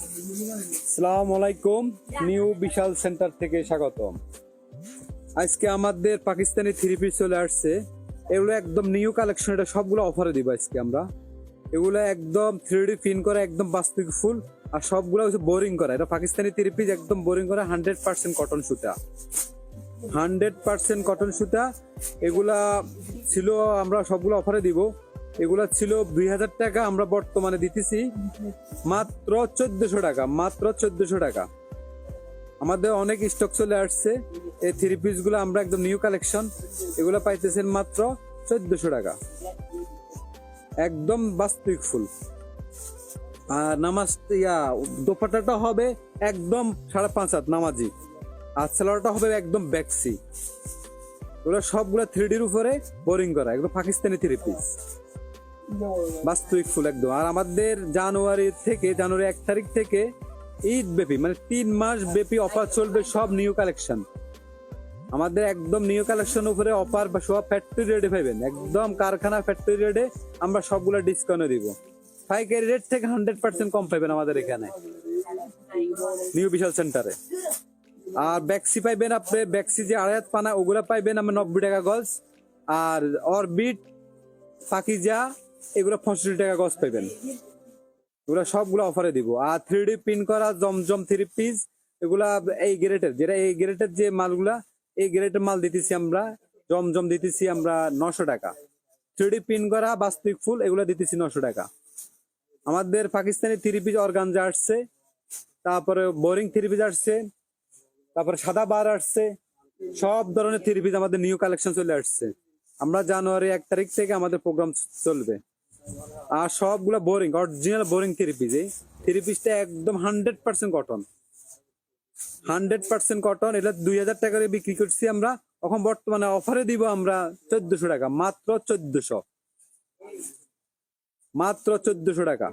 আসসালামু আলাইকুম। নিউ বিশাল সেন্টার থেকে স্বাগতম। আজকে আমাদের পাকিস্তানি থ্রি পিস চলে আসছে। এগুলো একদম নিউ কালেকশন, এটা সবগুলো অফারে দিব আজকে আমরা। এগুলো একদম 3D প্রিন্ট করা, একদম বাস্তবিক ফুল, আর সবগুলো হচ্ছে বোরিং করা। এটা পাকিস্তানি থ্রি পিস একদম বোরিং করা, 100% কটন সুতা, 100% কটন সুতা। এগুলা ছিল, আমরা সবগুলো অফারে দিব। এগুলা ছিল 2000 টাকা, আমরা বর্তমানে দিতেছি মাত্র 1400 টাকা, মাত্র 1400 টাকা। আমাদের অনেক স্টক চলে আসছে এই থ্রি পিস গুলো, আমরা একদম নিউ কালেকশন। এগুলো পাইতেছেন মাত্র 1400 টাকা, একদম বাস্তবিক ফুল। আর নামাজ দোপাট্টাটা হবে একদম 5.5 হাত নামাজি, আর সালোয়ারটা হবে একদম ব্যাক্সি। ওগুলো সবগুলো 3Dর উপরে বোরিং করা, একদম পাকিস্তানি থ্রি পিস, বাস্তবিক ফুল একদম। আর আমাদের জানুয়ারি 1 তারিখ থেকে ঈদ ব্যাপী, মানে 3 মাস ব্যাপী অফার চলবে, সব নিউ কালেকশন। আমাদের একদম নিউ কালেকশন উপরে অফার বা সব ফ্যাক্টরি রেটে পাইবেন, একদম কারখানা ফ্যাক্টরি রেটে আমরা সবগুলো ডিসকাউন্টে দিব। পাইকারি রেট থেকে 100% কম পাইবেন আমাদের এখানে নিউ বিশাল সেন্টারে। আর ব্যাক্সি পাইবেন আপনি, ব্যাক্সি যে 2.5 পানা ওগুলা পাইবেন আমরা 90 টাকা গজ। আর অরবিট, পাকিজা এগুলো 65 টাকা গজ পাইবেন। এগুলো সবগুলো অফারে দিব। আর 3D প্রিন্ট করা জমজম থ্রি পিস, এগুলা এই গ্রেটের, যেটা এই গ্রেটের যে মালগুলা, এই গ্রেটের মাল দিতেছি আমরা, জমজম দিতেছি আমরা 900 টাকা। 3D প্রিন্ট করা বাস্তবিক ফুল এগুলো দিতেছি 900 টাকা। আমাদের পাকিস্তানি থ্রি পিস অর্গানজা আসছে, তারপরে বোরিং থ্রি পিস আসছে, তারপরে সাদা বার আসছে। সব ধরনের থ্রি পিস আমাদের নিউ কালেকশন চলে আসছে। আমরা জানুয়ারি 1 তারিখ থেকে আমাদের প্রোগ্রাম চলবে। আর সবগুলো boring, original boring three piece. এই থ্রি পিসটা একদম 100% কটন, 100% কটন। এটা 2000 টাকা করে বিক্রি করছি আমরা, এখন বর্তমানে অফারে দিব আমরা 1400 টাকা, মাত্র 1400, মাত্র 1400 টাকা।